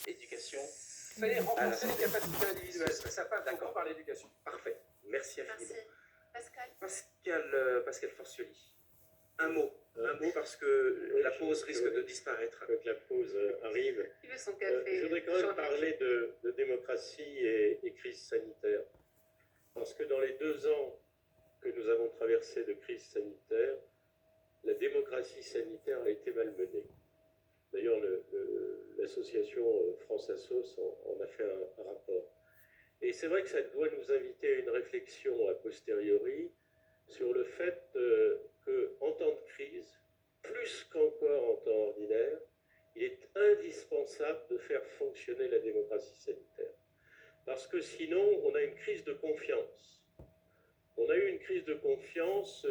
éducation. Il fallait renforcer les capacités individuelles. Ça passe d'accord par l'éducation. Parfait. Merci infiniment. Merci. Pascal Forcioli. Un mot parce que la pause risque de disparaître. Que la pause arrive. Il veut son café. Je voudrais quand même parler de démocratie et crise sanitaire. Parce que dans les 2 ans que nous avons traversés de crise sanitaire, la démocratie sanitaire a été malmenée. D'ailleurs, l'association France Assos en a fait un rapport. Et c'est vrai que ça doit nous inviter à une réflexion a posteriori sur le fait qu'en temps de crise, plus qu'encore en temps ordinaire, il est indispensable de faire fonctionner la démocratie sanitaire. Parce que sinon, on a une crise de confiance. On a eu une crise de confiance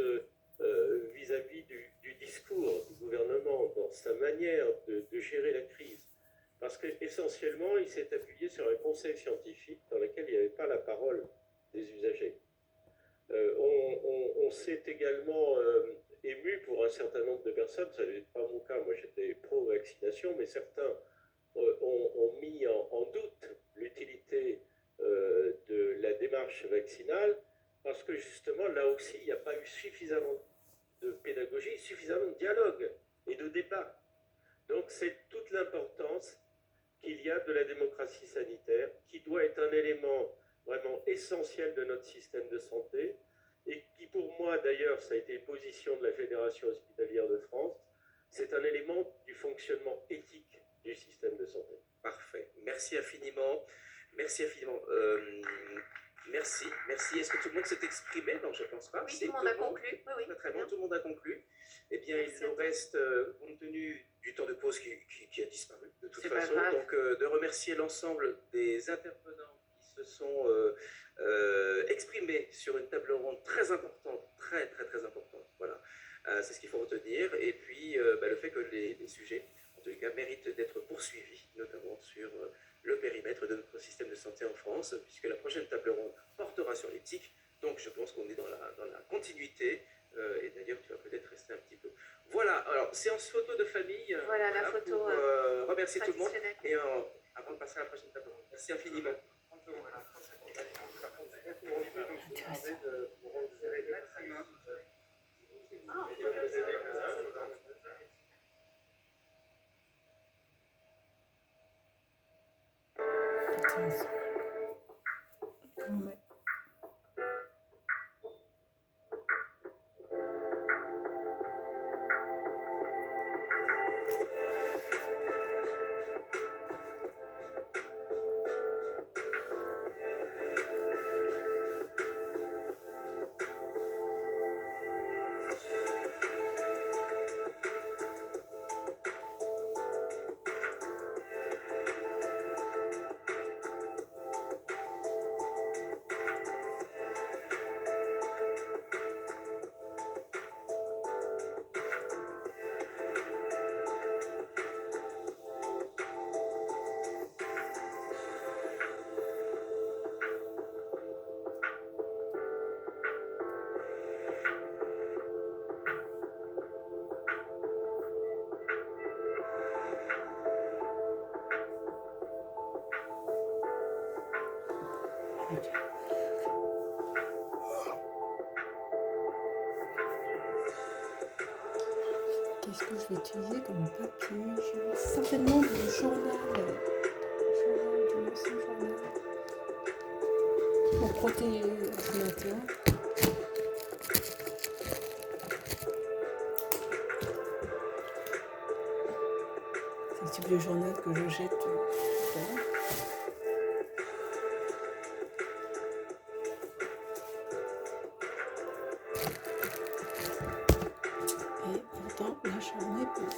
vis-à-vis du discours du gouvernement dans sa manière de gérer la crise. Parce qu'essentiellement, il s'est appuyé sur un conseil scientifique dans lequel il n'y avait pas la parole des usagers. On s'est également ému pour un certain nombre de personnes, ça n'est pas mon cas, moi j'étais pro-vaccination, mais certains ont mis en doute l'utilité de la démarche vaccinale, parce que justement, là aussi, il n'y a pas eu suffisamment de pédagogie, suffisamment de dialogue et de débat. Donc c'est toute l'importance qu'il y a de la démocratie sanitaire, qui doit être un élément vraiment essentiel de notre système de santé, et qui pour moi, d'ailleurs, ça a été position de la Fédération hospitalière de France, c'est un élément du fonctionnement éthique du système de santé. Parfait. Merci infiniment. Merci infiniment. Merci. Est-ce que tout le monde s'est exprimé? Non, je ne pense pas. Oui, tout le monde a conclu. Oui. Très bien, tout le monde a conclu. Eh bien, il nous reste, compte tenu du temps de pause qui a disparu, de toute façon, donc de remercier l'ensemble des intervenants qui se sont exprimés sur une table ronde très importante, très importante. Voilà, c'est ce qu'il faut retenir. Et puis, le fait que les sujets, en tous les cas, méritent d'être poursuivis, notamment sur le périmètre de notre système de santé en France, puisque la prochaine table ronde portera sur l'éthique. Donc, je pense qu'on est dans la continuité. Et d'ailleurs, tu vas peut-être rester un petit peu. Voilà, alors, séance photo de famille. Voilà la photo. Pour remercier tout le monde. Et avant de passer à la prochaine table ronde, merci infiniment. Qu'est-ce que je vais utiliser comme papier? Je vais certainement du journal, du ancien journal, pour protéger l'ordinateur. C'est le type de journal que je jette tout le temps. Et pourtant, là, j'en ai plus.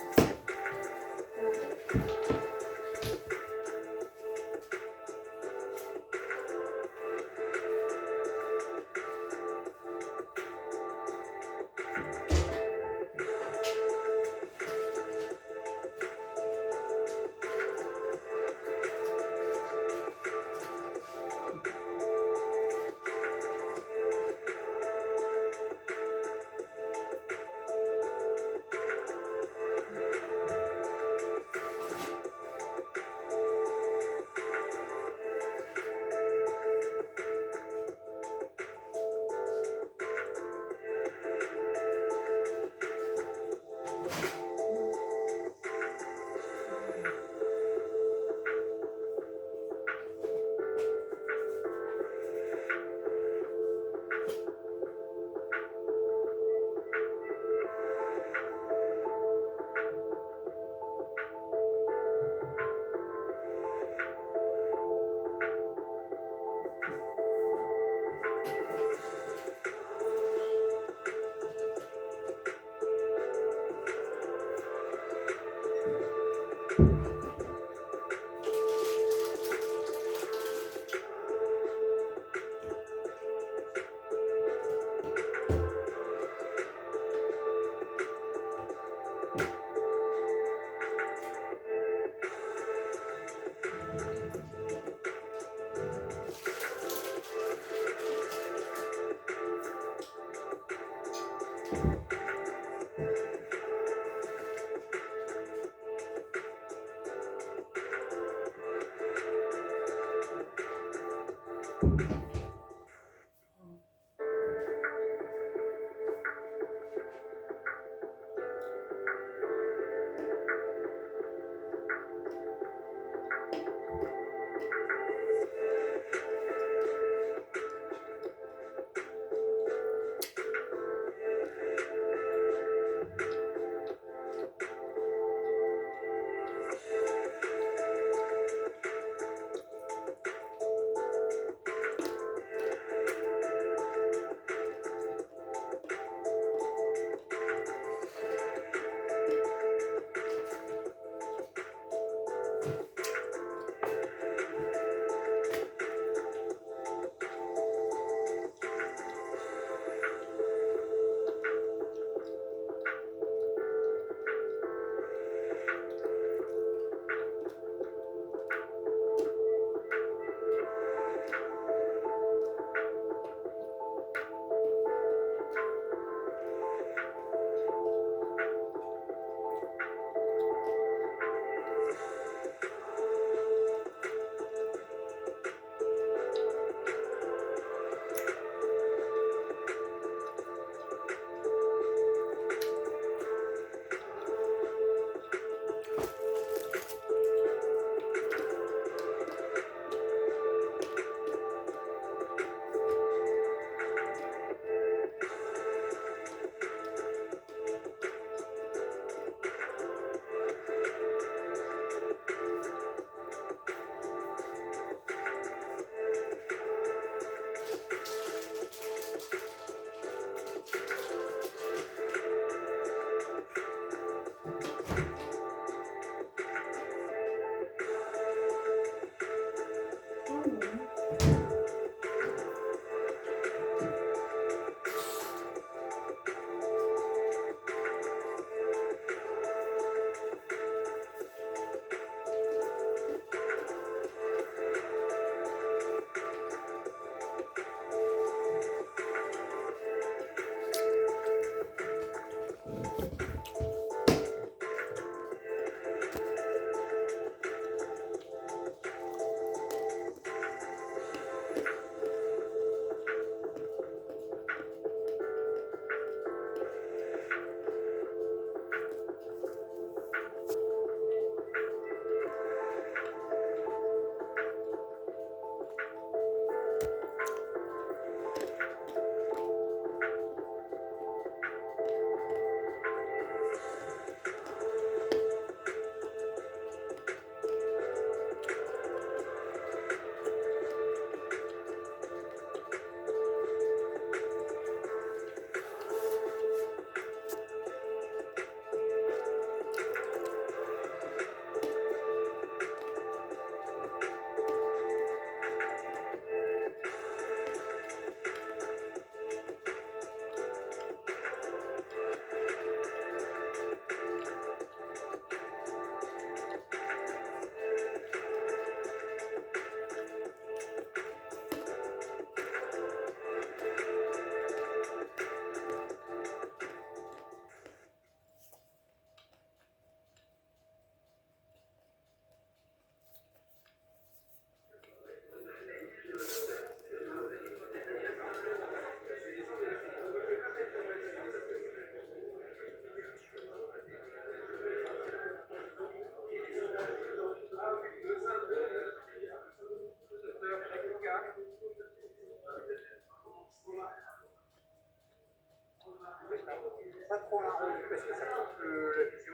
Pas trop la ronde parce que ça coupe la vision.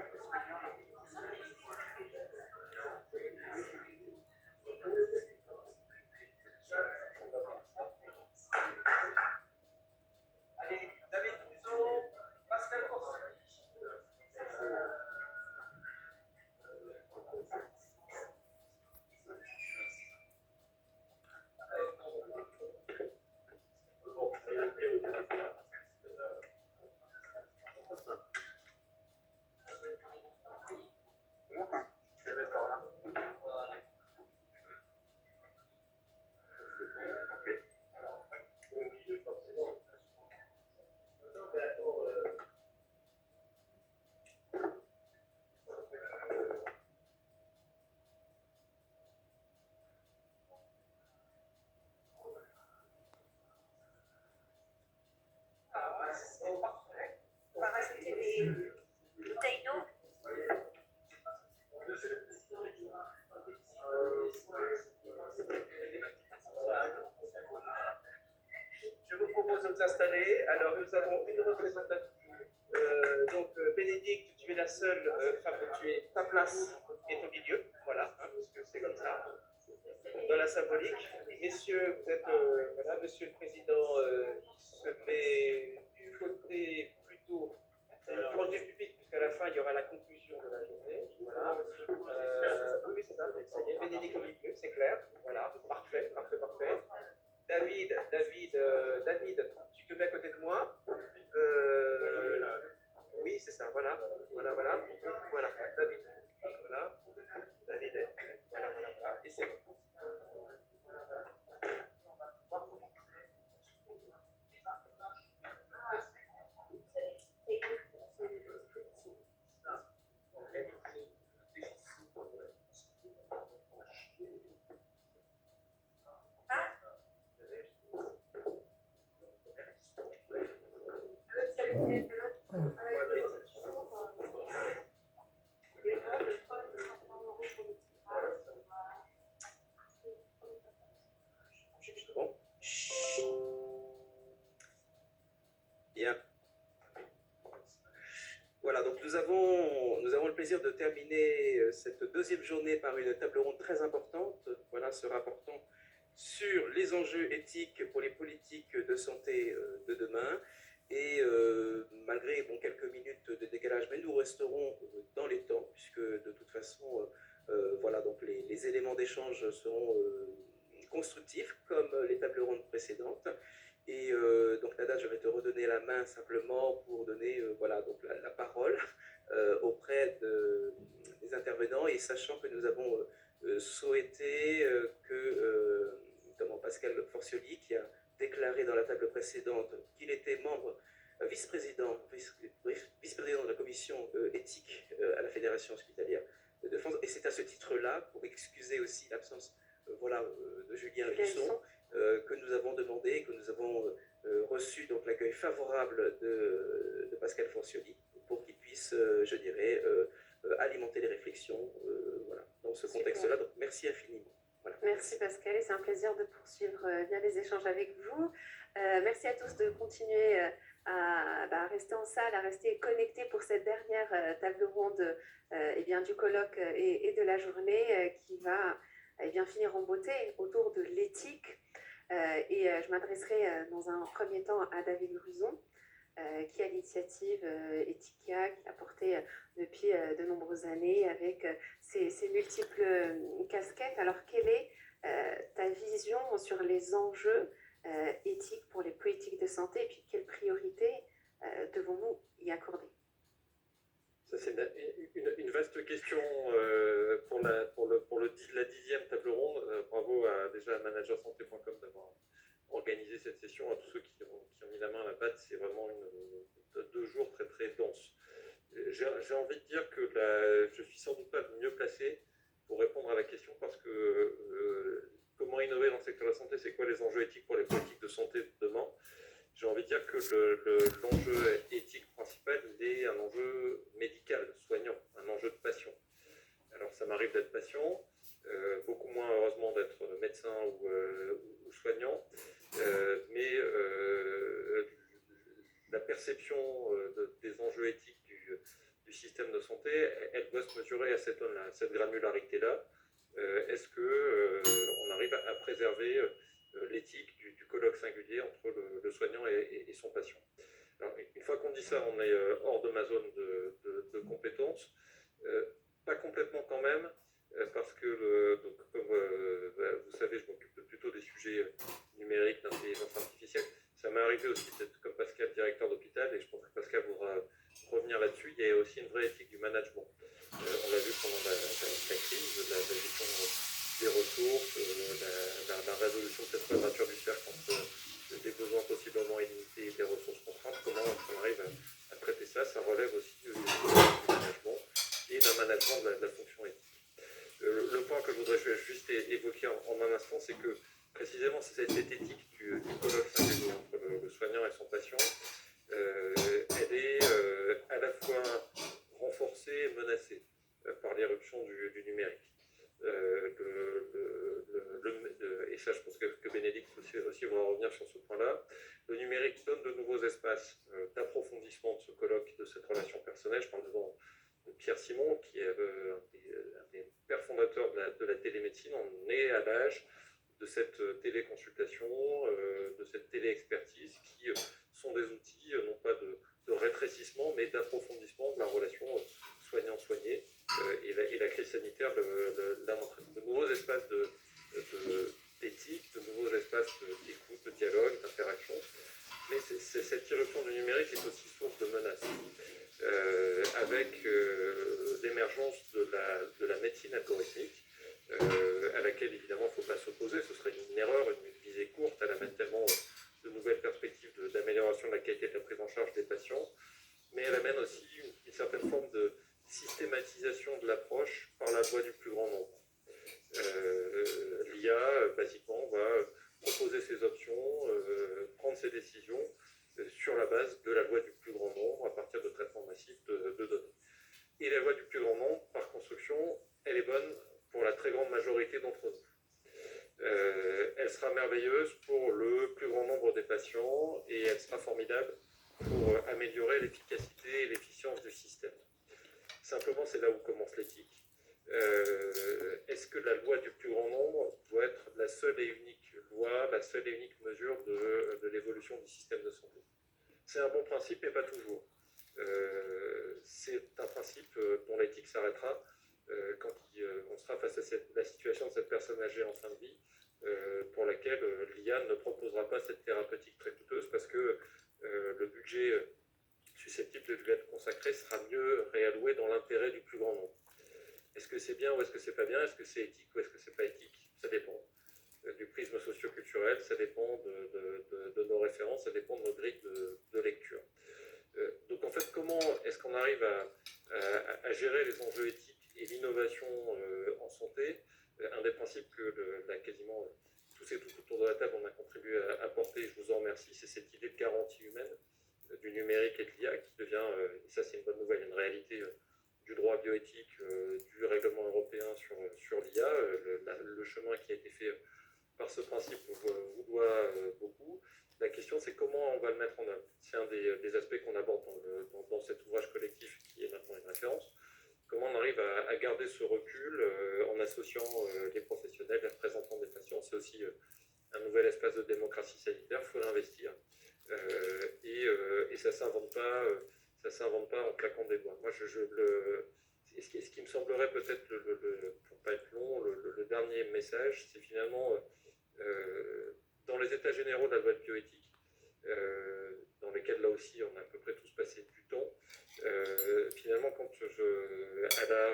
Allez, David Rousseau, Pascal Corsi. s'installer. Alors, nous avons une représentative. Bénédicte, tu es la seule femme, tu es ta place est au milieu. Voilà, hein, parce que c'est comme ça. Dans la symbolique. Messieurs, vous êtes, voilà, monsieur le président se met du côté plutôt proche du pupitre, puisqu'à la fin, il y aura la conclusion de la journée. Voilà. Oui, c'est ça, ça y est. Bénédicte au milieu, c'est clair. Voilà, parfait, parfait, parfait. David, tu te mets à côté de moi. Oui, c'est ça, voilà. Voilà, David. Voilà. David, voilà. Et c'est bon. Bien. Voilà, donc nous avons le plaisir de terminer cette deuxième journée par une table ronde très importante, voilà, se rapportant sur les enjeux éthiques pour les politiques de santé de demain. Et malgré quelques minutes de décalage, mais nous resterons dans les temps, puisque de toute façon, voilà, donc les éléments d'échange seront constructifs, comme les tables rondes précédentes. Et donc Nada, je vais te redonner la main simplement pour donner voilà, donc la parole auprès des intervenants, et sachant que nous avons souhaité que Pascal Forcioli, qui a déclaré dans la table précédente qu'il était membre, vice-président de la commission éthique à la Fédération hospitalière de France, et c'est à ce titre-là, pour excuser aussi l'absence voilà, de Julien Husson, que nous avons demandé, que nous avons reçu donc l'accueil favorable de Pascal Forcioli pour qu'il puisse, je dirais, alimenter les réflexions voilà, dans ce contexte-là. Donc merci infiniment. Voilà. Merci Pascal, et c'est un plaisir de poursuivre bien les échanges avec vous. Merci à tous de continuer à rester en salle, à rester connectés pour cette dernière table ronde du colloque et de la journée qui va finir en beauté autour de l'éthique. Je m'adresserai dans un premier temps à David Gruson, qui a l'initiative Ethikia, qui l'a portée depuis de nombreuses années avec ses multiples casquettes. Alors, quelle est ta vision sur les enjeux éthiques pour les politiques de santé, et puis quelles priorités devons-nous y accorder? Ça, c'est une vaste question pour la 10e table ronde. Bravo déjà à managersanté.com d'avoir organisé cette session, à tous ceux qui ont mis la main à la pâte. C'est vraiment 2 jours très très denses. J'ai envie de dire que je suis sans doute pas le mieux placé pour répondre à la question, parce que comment innover dans le secteur de la santé, c'est quoi les enjeux éthiques pour les politiques de santé de demain? J'ai envie de dire que l'enjeu éthique principal, il est un enjeu médical, soignant, un enjeu de patient. Alors ça m'arrive d'être patient, beaucoup moins heureusement d'être médecin ou soignant, mais la perception des enjeux éthiques du système de santé, elle doit se mesurer à cette granularité-là. Est-ce qu'on arrive à préserver l'éthique du colloque singulier entre le soignant et son patient? Alors, une fois qu'on dit ça, on est hors de ma zone de compétences. Pas complètement quand même, parce que, comme vous savez, je m'occupe plutôt des sujets numériques, d'intelligence artificielle. Ça m'est arrivé aussi d'être, comme Pascal, directeur d'hôpital, et je pense que Pascal voudra revenir là-dessus. Il y a aussi une vraie éthique du management. On l'a vu pendant la crise, la gestion des ressources, la résolution de cette quadrature du cercle entre des besoins possiblement illimités et des ressources contraintes. Comment on arrive à traiter ça? Ça relève aussi du management et d'un management de la fonction éthique. Le point que je voudrais juste évoquer en un instant, c'est que précisément cette éthique du colloque singulier entre le soignant et son patient, elle est à la fois renforcée et menacée par l'éruption du numérique. Et ça, je pense que Bénédicte aussi va revenir sur ce point-là. Le numérique donne de nouveaux espaces d'approfondissement de ce colloque, de cette relation personnelle. Je parle devant Pierre Simon, qui est un des pères fondateurs de la télémédecine. On est à l'âge de cette téléconsultation, de cette téléexpertise, qui sont des outils, non pas de rétrécissement, mais d'approfondissement de la relation soignant-soigné. Et la crise sanitaire l'a montré. De nouveaux espaces d'éthique, de nouveaux espaces d'écoute, de dialogue, d'interaction. Mais cette irruption du numérique est aussi source de menaces. Avec l'émergence de la médecine algorithmique, à laquelle évidemment il ne faut pas s'opposer, ce serait une erreur, une visée courte, elle amène tellement de nouvelles perspectives d'amélioration de la qualité de la prise en charge des patients, mais elle amène aussi une certaine forme de systématisation de l'approche par la voie du plus grand nombre. L'IA, basiquement, va proposer ses options, prendre ses décisions sur la base de la loi du plus grand nombre à partir de traitements massifs de données. Et la loi du plus grand nombre, par construction, elle est bonne pour la très grande majorité d'entre nous. Elle sera merveilleuse pour le plus grand nombre des patients et elle sera formidable pour améliorer l'efficacité et l'efficience du système. Simplement, c'est là où commence l'éthique. Est-ce que la loi du plus grand nombre doit être la seule et unique loi, la seule et unique mesure de l'évolution du système de santé? C'est un bon principe, mais pas toujours. C'est un principe dont l'éthique s'arrêtera quand on sera face à la situation de cette personne âgée en fin de vie, pour laquelle l'IA ne proposera pas cette thérapeutique très coûteuse parce que le budget susceptible de lui être consacré sera mieux réalloué dans l'intérêt du plus grand nombre. Est-ce que c'est bien ou est-ce que c'est pas bien? Est-ce que c'est éthique ou est-ce que c'est pas éthique? Ça dépend du prisme socio-culturel, ça dépend de nos références, ça dépend de nos grilles de lecture. Donc en fait, comment est-ce qu'on arrive à gérer les enjeux éthiques et l'innovation en santé? Un des principes que quasiment tous et toutes autour de la table on a contribué à apporter, et je vous en remercie, c'est cette idée de garantie humaine du numérique et de l'IA qui devient, et ça c'est une bonne nouvelle, une réalité du droit bioéthique, du règlement européen sur l'IA. Le chemin qui a été fait par ce principe vous doit beaucoup. La question, c'est comment on va le mettre en œuvre. C'est un des aspects qu'on aborde dans cet ouvrage collectif qui est maintenant une référence. Comment on arrive à garder ce recul en associant les professionnels, les représentants des patients. C'est aussi un nouvel espace de démocratie sanitaire, il faut l'investir. Et ça ne s'invente pas en claquant des doigts. Moi, ce qui me semblerait peut-être, pour ne pas être long, le dernier message, c'est finalement dans les états généraux de la loi de bioéthique, dans lesquels là aussi on a à peu près tous passé du temps, finalement quand à la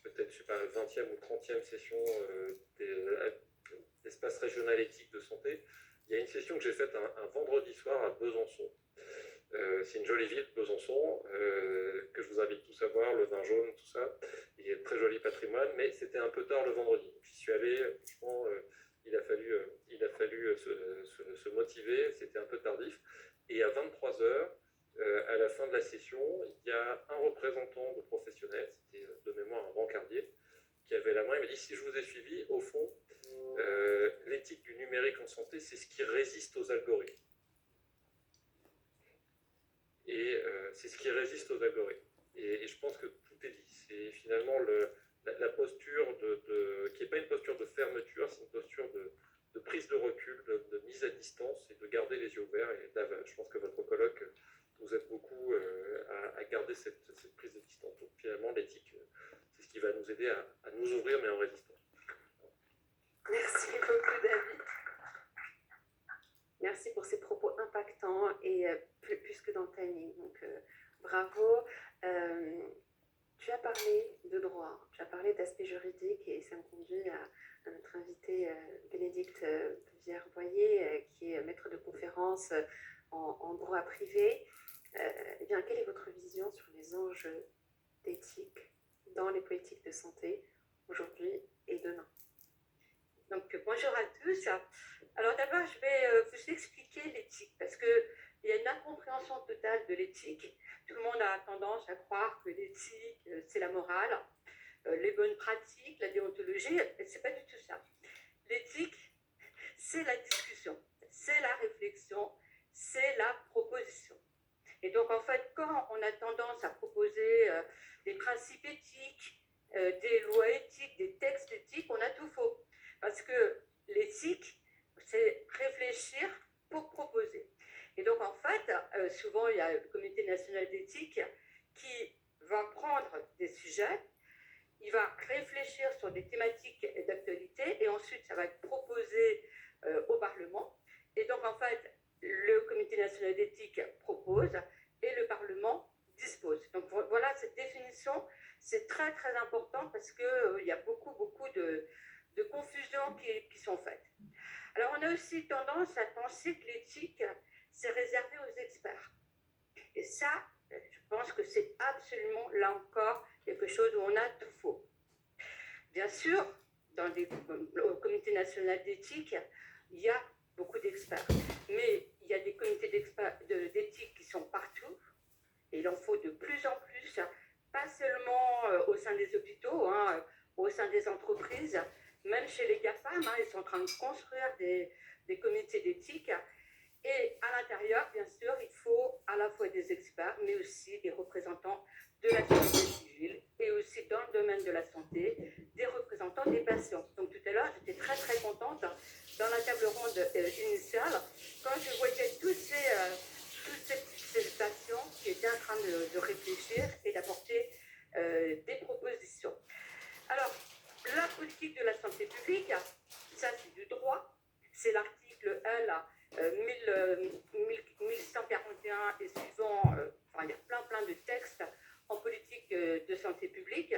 peut-être je sais pas, 20e ou 30e session d'espace régional éthique de santé, il y a une session que j'ai faite un vendredi soir à Besançon. C'est une jolie ville, Besançon, que je vous invite tous à voir, le vin jaune, tout ça. Il y a un très joli patrimoine, mais c'était un peu tard le vendredi. J'y suis allé, franchement, il a fallu se motiver, c'était un peu tardif. Et à 23h, à la fin de la session, il y a un représentant de professionnels, c'était de mémoire un brancardier, qui avait la main. Il m'a dit, si je vous ai suivi, au fond, l'éthique du numérique en santé, c'est ce qui résiste aux algorithmes. Et c'est ce qui résiste aux algorithmes. Et je pense que tout est dit. C'est finalement la posture qui n'est pas une posture de fermeture, c'est une posture de prise de recul, de mise à distance et de garder les yeux ouverts. Et là, je pense que votre colloque nous aide beaucoup à garder cette prise de distance. Donc finalement, l'éthique, c'est ce qui va nous aider à nous ouvrir, mais en résistant. Merci beaucoup, David. Merci pour ces propos impactants et plus que dans le timing. Donc, bravo. Tu as parlé de droit, tu as parlé d'aspect juridique et ça me conduit à notre invité Bénédicte Viervoyer, qui est maître de conférence en droit privé. Eh bien, quelle est votre vision sur les enjeux d'éthique dans les politiques de santé aujourd'hui et demain? Donc, bonjour à tous. Alors d'abord, je vais vous expliquer l'éthique parce qu'il y a une incompréhension totale de l'éthique. Tout le monde a tendance à croire que l'éthique, c'est la morale, les bonnes pratiques, la déontologie, c'est pas du tout ça. L'éthique, c'est la discussion, c'est la réflexion, donc en fait, quand on a tendance à proposer des principes éthiques, des lois éthiques, des textes éthiques, on a tout faux. Parce que l'éthique, c'est réfléchir pour proposer. Et donc en fait, souvent il y a le Comité national d'éthique qui va prendre des sujets, il va réfléchir sur des thématiques d'actualité et ensuite ça va être proposé au Parlement. Et donc en fait, le Comité national d'éthique propose et le Parlement dispose. Donc voilà, cette définition, c'est très très important parce qu'il y a beaucoup de confusions qui sont faites. Alors on a aussi tendance à penser que l'éthique, c'est réservé aux experts. Et ça, je pense que c'est absolument, là encore, quelque chose où on a tout faux. Bien sûr, au Comité national d'éthique, il y a beaucoup d'experts. Mais il y a des comités d'éthique qui sont partout, et il en faut de plus en plus, pas seulement au sein des hôpitaux, au sein des entreprises, même chez les GAFAM, ils sont en train de construire des comités d'éthique. Et à l'intérieur, bien sûr, il faut à la fois des experts, mais aussi des représentants de la société civile et aussi dans le domaine de la santé, des représentants des patients. Donc tout à l'heure, j'étais très très contente dans la table ronde initiale quand je voyais tous ces patients qui étaient en train de réfléchir et d'apporter des propositions. Alors, la politique de la santé publique, ça c'est du droit, c'est l'article L 1141 et suivant, il y a plein de textes en politique de santé publique.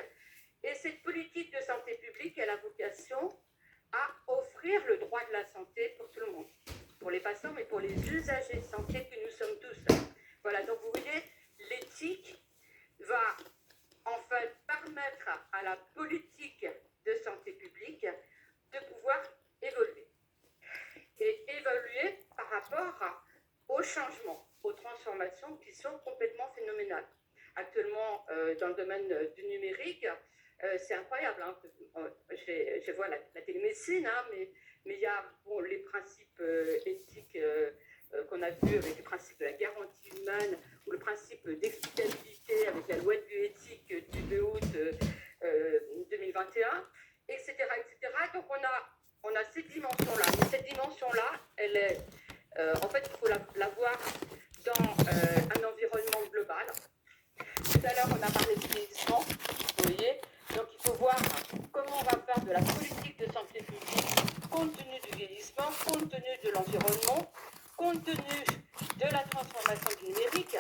Et cette politique de santé publique, elle a vocation à offrir le droit de la santé pour tout le monde, pour les patients, mais pour les usagers de santé que nous sommes tous. Voilà, donc vous voyez, l'éthique va en fait permettre à la politique de santé publique de pouvoir évoluer. Et évoluer par rapport aux changements, aux transformations qui sont complètement phénoménales. Actuellement, dans le domaine du numérique, c'est incroyable. Je vois la télémédecine, mais il y a les principes éthiques qu'on a vus avec le principe de la garantie humaine ou le principe d'explicabilité avec la loi de bioéthique du 2 août 2021, etc., etc. Donc on a cette dimension-là. Mais cette dimension-là, elle est, en fait, il faut la voir dans un environnement global. Tout à l'heure, on a parlé du vieillissement, vous voyez. Donc il faut voir comment on va faire de la politique de santé publique compte tenu du vieillissement, compte tenu de l'environnement, compte tenu de la transformation du numérique.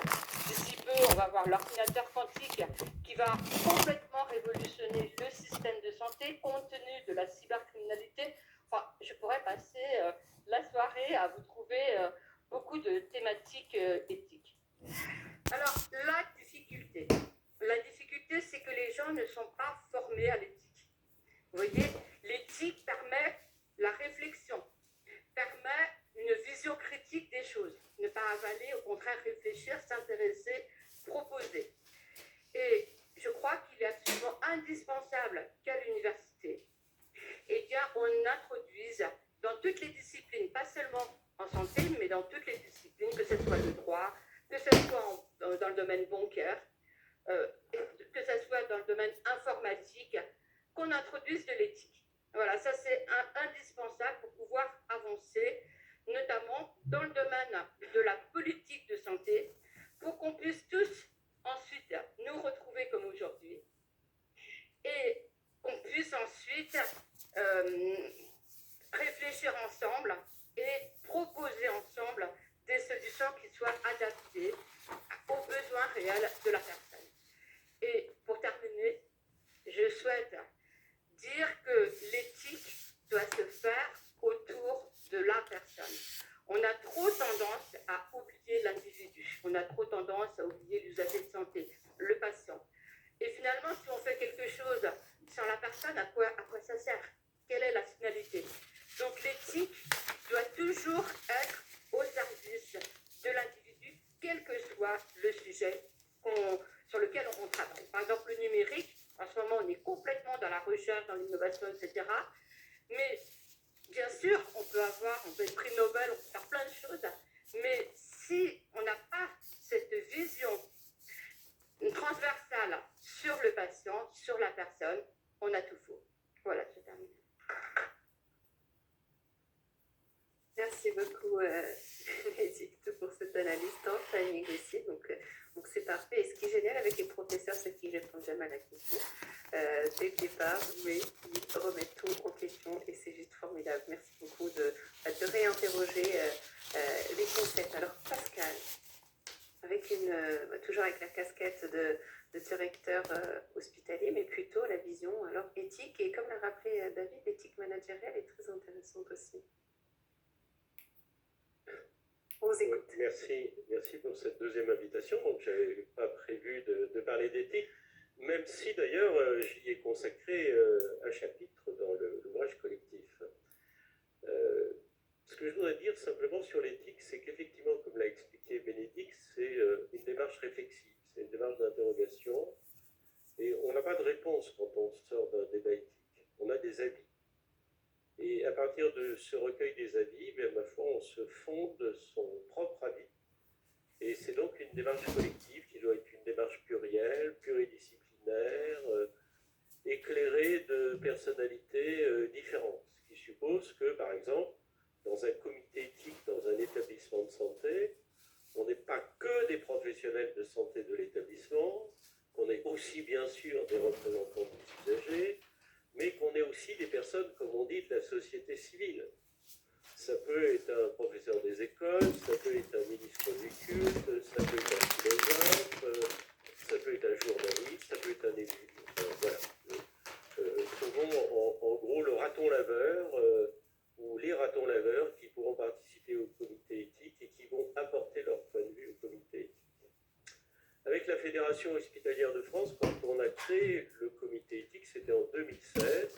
D'ici peu, on va voir l'ordinateur quantique qui va complètement révolutionner le système de santé compte tenu de la cybercriminalité. Enfin, je pourrais passer la soirée à vous trouver beaucoup de thématiques éthiques. Alors, la difficulté, c'est que les gens ne sont pas formés à l'éthique. Vous voyez, l'éthique permet la réflexion, permet une vision critique des choses, ne pas avaler, au contraire réfléchir, s'intéresser, proposer. Et je crois qu'il est absolument indispensable qu'à l'université, on introduise dans toutes les disciplines, pas seulement en santé, mais dans toutes les disciplines, que ce soit le droit, que ce soit dans le domaine bancaire, que ce soit dans le domaine informatique, qu'on introduise de l'éthique. Voilà, ça c'est indispensable pour pouvoir avancer, notamment dans le domaine de la politique de santé, pour qu'on puisse tous ensuite nous retrouver comme aujourd'hui et qu'on puisse ensuite réfléchir ensemble et proposer ensemble des solutions qui soient adaptées aux besoins réels de la personne. Et pour terminer, je souhaite dire que l'éthique doit se faire autour de la personne. On a trop tendance à oublier l'individu, on a trop tendance à oublier l'usager de santé, le patient. Et finalement, si on fait quelque chose sans la personne, à quoi ça sert? Quelle est la finalité? Donc l'éthique doit toujours être au service de l'individu, quel que soit le sujet sur lequel on travaille. Par exemple, le numérique, en ce moment, on est complètement dans la recherche, dans l'innovation, etc. Mais bien sûr, on peut être prix Nobel, on peut faire plein de choses, mais si on n'a pas cette vision transversale sur le patient, sur la personne, on a tout faux. Voilà, c'est terminé. Merci beaucoup, Bénédicte, pour cette analyse tant timing aussi. Donc c'est parfait. Et ce qui est génial avec les professeurs, c'est qu'ils ne répondent jamais à la question. Dès le départ, mais ils remettent tout en question et c'est juste formidable. Merci beaucoup de réinterroger les concepts. Alors, Pascal, avec toujours avec la casquette de directeur hospitalier, mais plutôt la vision alors éthique. Et comme l'a rappelé David, l'éthique managériale est très intéressante aussi. On vous écoute. Merci pour cette deuxième invitation. Donc, je n'avais pas prévu de parler d'éthique, même si d'ailleurs j'y ai consacré un chapitre dans l'ouvrage collectif. Ce que je voudrais dire simplement sur l'éthique, c'est qu'effectivement, comme l'a expliqué Bénédicte, c'est une démarche réflexive, c'est une démarche d'interrogation, et on n'a pas de réponse quand on sort d'un débat éthique. On a des avis. Et à partir de ce recueil des avis, bien, ma foi, on se fonde son propre avis. Et c'est donc une démarche collective qui doit être une démarche plurielle, pluridisciplinaire, éclairée de personnalités différentes. Ce qui suppose que, par exemple, dans un comité éthique, dans un établissement de santé, on n'est pas que des professionnels de santé de l'établissement, qu'on est aussi bien sûr des représentants des usagers, mais qu'on est aussi des personnes, comme on dit, de la société civile. Ça peut être un professeur des écoles, ça peut être un ministre du culte, ça peut être un philosophe, ça peut être un journaliste, ça peut être un élu. Voilà. Trouvons en gros le raton laveur ou les ratons laveurs qui pourront participer au comité éthique et qui vont apporter leur point de vue au comité éthique. Avec la Fédération hospitalière de France, quand on a créé le comité éthique, c'était en 2016,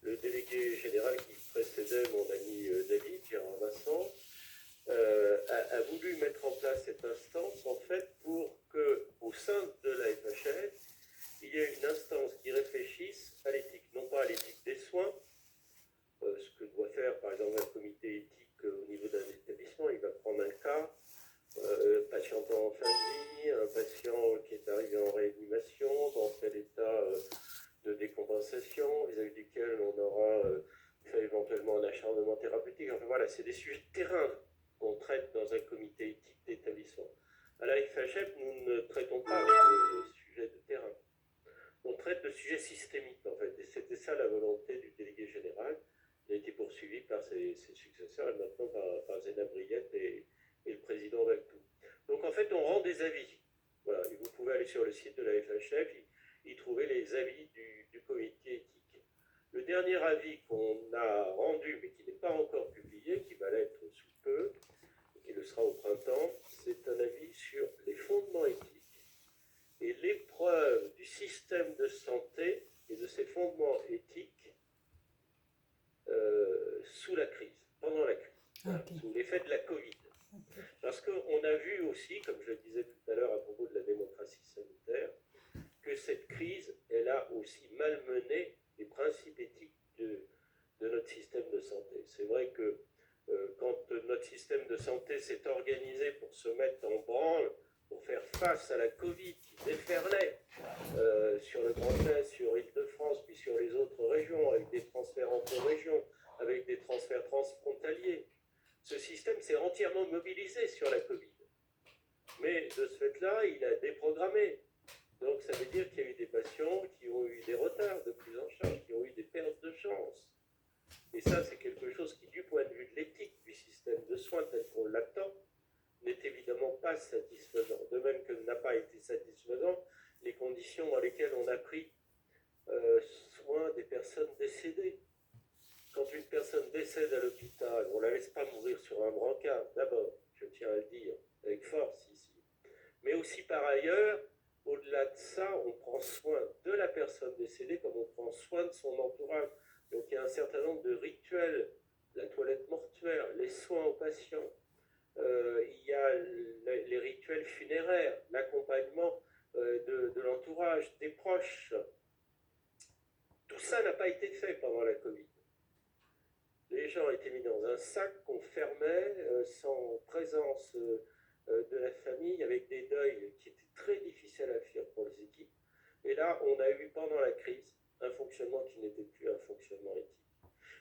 le délégué général qui précédait mon ami David, Gérard Vincent, a voulu mettre en place cette instance, en fait, pour qu'au sein de la FHF, il y ait une instance qui réfléchisse à l'éthique, non pas à l'éthique des soins, ce que doit faire, par exemple, un comité éthique au niveau d'un établissement. Il va prendre un cas, patient en fin de vie, un patient qui est arrivé en réanimation, dans quel état de décompensation, vis-à-vis duquel on aura fait éventuellement un acharnement thérapeutique. Enfin voilà, c'est des sujets de terrain qu'on traite dans un comité éthique d'établissement. À la FHF, nous ne traitons pas de sujets de terrain. On traite de sujets systémiques, en fait. Et c'était ça la volonté du délégué général. Il a été poursuivi par ses successeurs et maintenant par Zéna Briette et le président Valtou. Donc en fait, on rend des avis. Voilà. Et vous pouvez aller sur le site de la FHF, y trouver les avis du comité éthique. Le dernier avis qu'on a rendu, mais qui n'est pas encore publié, qui va l'être sous peu, et qui le sera au printemps, c'est un avis sur les fondements éthiques et l'épreuve du système de santé et de ses fondements éthiques sous la crise, pendant la crise, okay. Sous l'effet de la Covid. Okay. Parce qu'on a vu aussi, comme je le disais tout à l'heure à propos de la démocratie sanitaire, que cette crise, elle a aussi malmené les principes éthiques de notre système de santé. C'est vrai que quand notre système de santé s'est organisé pour se mettre en branle, pour faire face à la Covid qui déferlait sur le Grand Est, sur Île-de-France, puis sur les autres régions, avec des transferts entre régions, avec des transferts transfrontaliers, ce système s'est entièrement mobilisé sur la Covid. Mais de ce fait-là, il a déprogrammé. Donc ça veut dire qu'il y a eu des patients qui ont eu des retards de prise en charge, qui ont eu des pertes de chance. Et ça, c'est quelque chose qui, du point de vue de l'éthique du système de soins tel qu'on l'attend, n'est évidemment pas satisfaisant. De même que n'a pas été satisfaisant les conditions dans lesquelles on a pris soin des personnes décédées. Quand une personne décède à l'hôpital, on ne la laisse pas mourir sur un brancard, d'abord, je tiens à le dire, avec force ici. Mais aussi par ailleurs, au-delà de ça, on prend soin de la personne décédée comme on prend soin de son entourage. Donc il y a un certain nombre de rituels, la toilette mortuaire, les soins aux patients, il y a les rituels funéraires, l'accompagnement de l'entourage, des proches. Tout ça n'a pas été fait pendant la Covid. Les gens étaient mis dans un sac qu'on fermait sans présence de la famille avec des deuils qui étaient très difficiles à faire pour les équipes. Et là, on a eu pendant la crise un fonctionnement qui n'était plus un fonctionnement éthique.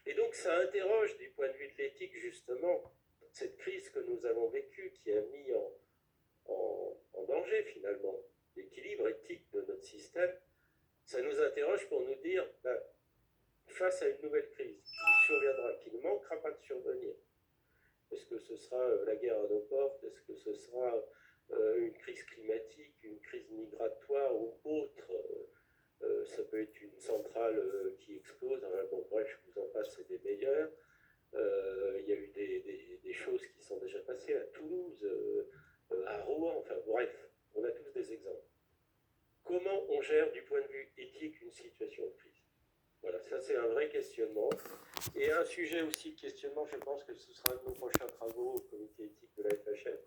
Et donc ça interroge du point de vue de l'éthique justement cette crise que nous avons vécue qui a mis en danger finalement l'équilibre éthique de notre système. Ça nous interroge pour nous dire, face à une nouvelle crise qui surviendra, qui ne manquera pas de survenir, est-ce que ce sera la guerre à nos portes, est-ce que ce sera une crise climatique, une crise migratoire ou autre, ça peut être une centrale qui explose, bon bref, je vous en passe, c'est des meilleurs. Il y a eu des choses qui sont déjà passées à Toulouse, à Rouen, enfin bref, on a tous des exemples. Comment on gère du point de vue éthique une situation de crise? Voilà, ça c'est un vrai questionnement. Et un sujet aussi de questionnement, je pense que ce sera un de nos prochains travaux au comité éthique de la FHF,